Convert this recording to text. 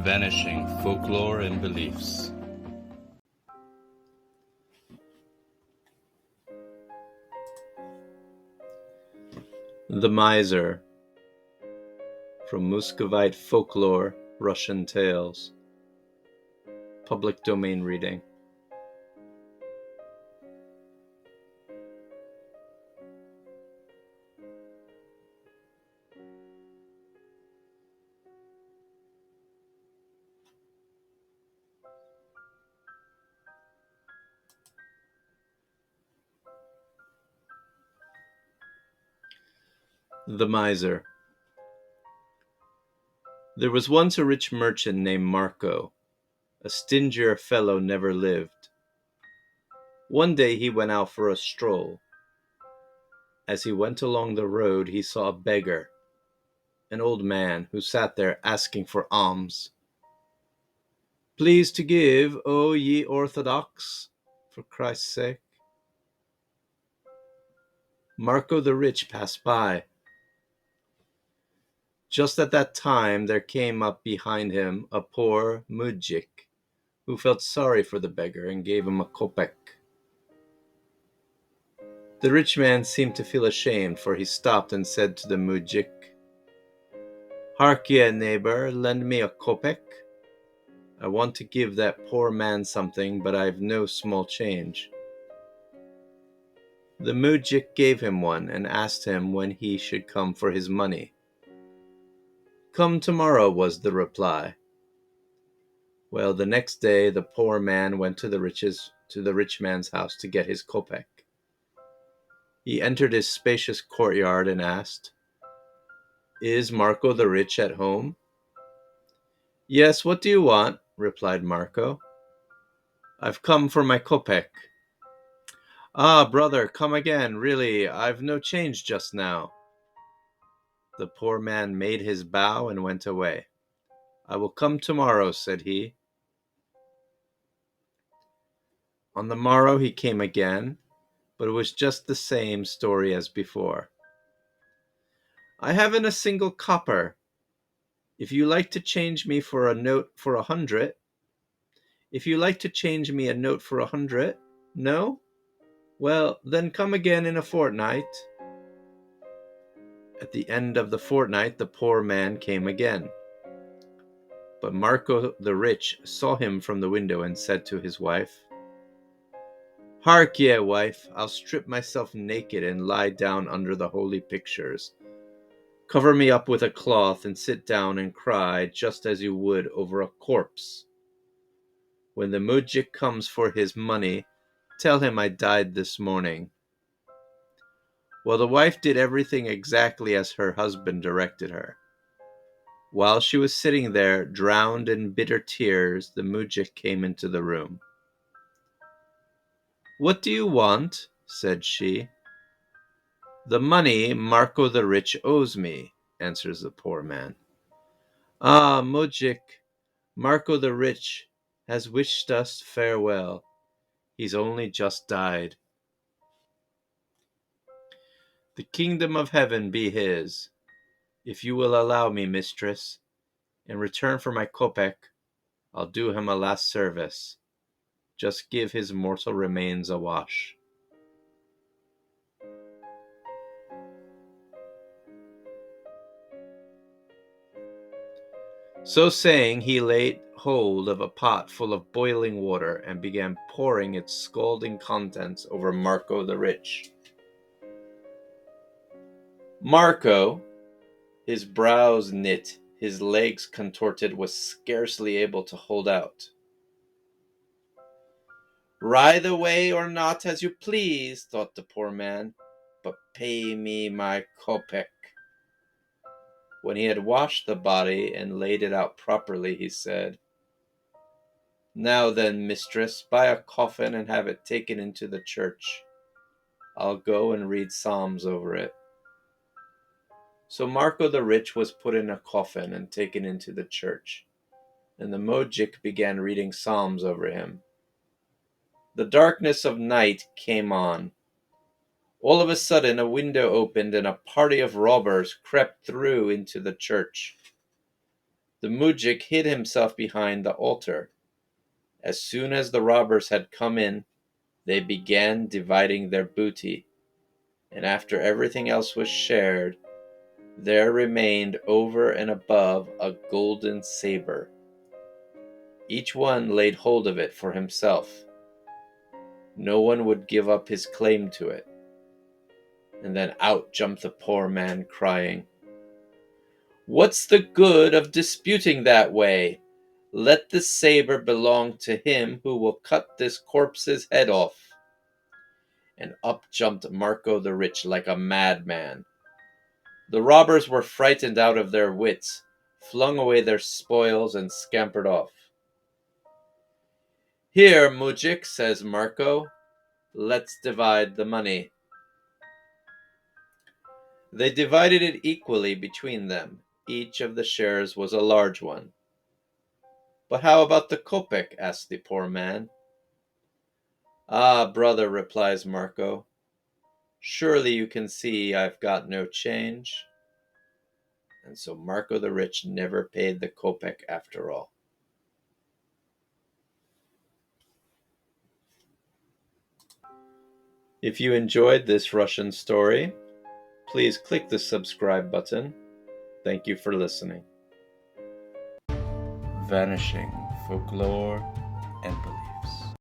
Vanishing folklore and beliefs. The Miser, from Muscovite Folklore, Russian Tales. Public domain reading. The Miser. There was once a rich merchant named Marco. A stingier fellow never lived. One day he went out for a stroll. As he went along the road, he saw a beggar, an old man, who sat there asking for alms. "Please to give, O ye Orthodox, for Christ's sake." Marco the rich passed by. Just at that time there came up behind him a poor mujik, who felt sorry for the beggar and gave him a kopeck. The rich man seemed to feel ashamed, for he stopped and said to the mujik, "Hark ye, neighbor, lend me a kopeck. I want to give that poor man something, but I've no small change." The mujik gave him one and asked him when he should come for his money. "Come tomorrow," was the reply. Well, the next day the poor man went to the rich man's house to get his kopeck. He entered his spacious courtyard and asked, "Is Marco the rich at home?" "Yes, what do you want?" replied Marco. "I've come for my kopeck." "Ah, brother, come again. Really, I've no change just now." The poor man made his bow and went away. "I will come tomorrow," said he. On the morrow he came again, but it was just the same story as before. "I haven't a single copper. If you like to change me for a note for 100. If you like to change me a note for 100, no? Well, then come again in a fortnight." At the end of the fortnight, the poor man came again. But Marco the rich saw him from the window and said to his wife, "Hark ye, wife, I'll strip myself naked and lie down under the holy pictures. Cover me up with a cloth and sit down and cry just as you would over a corpse. When the mujik comes for his money, tell him I died this morning." Well, the wife did everything exactly as her husband directed her. While she was sitting there, drowned in bitter tears, the mujik came into the room. "What do you want?" said she. "The money Marco the rich owes me," answers the poor man. "Ah, mujik, Marco the rich has wished us farewell. He's only just died." "The kingdom of heaven be his. If you will allow me, mistress, in return for my kopeck, I'll do him a last service. Just give his mortal remains a wash." So saying, he laid hold of a pot full of boiling water and began pouring its scalding contents over Marco the rich. Marco, his brows knit, his legs contorted, was scarcely able to hold out. "Ride away or not as you please," thought the poor man, "but pay me my kopeck." When he had washed the body and laid it out properly, he said, "Now then, mistress, buy a coffin and have it taken into the church. I'll go and read psalms over it." So Marco the rich was put in a coffin and taken into the church, and the mujik began reading psalms over him. The darkness of night came on. All of a sudden a window opened and a party of robbers crept through into the church. The mujik hid himself behind the altar. As soon as the robbers had come in, they began dividing their booty, and after everything else was shared, there remained over and above a golden saber. Each one laid hold of it for himself. No one would give up his claim to it. And then out jumped the poor man, crying, "What's the good of disputing that way? Let the saber belong to him who will cut this corpse's head off." And up jumped Marco the Rich like a madman. The robbers were frightened out of their wits, flung away their spoils, and scampered off. "Here, mujik," says Marco, "let's divide the money." They divided it equally between them. Each of the shares was a large one. "But how about the kopeck?" asked the poor man. "Ah, brother," replies Marco, "surely you can see I've got no change." And so Marco the Rich never paid the kopeck after all. If you enjoyed this Russian story, please click the subscribe button. Thank you for listening. Vanishing folklore and belief.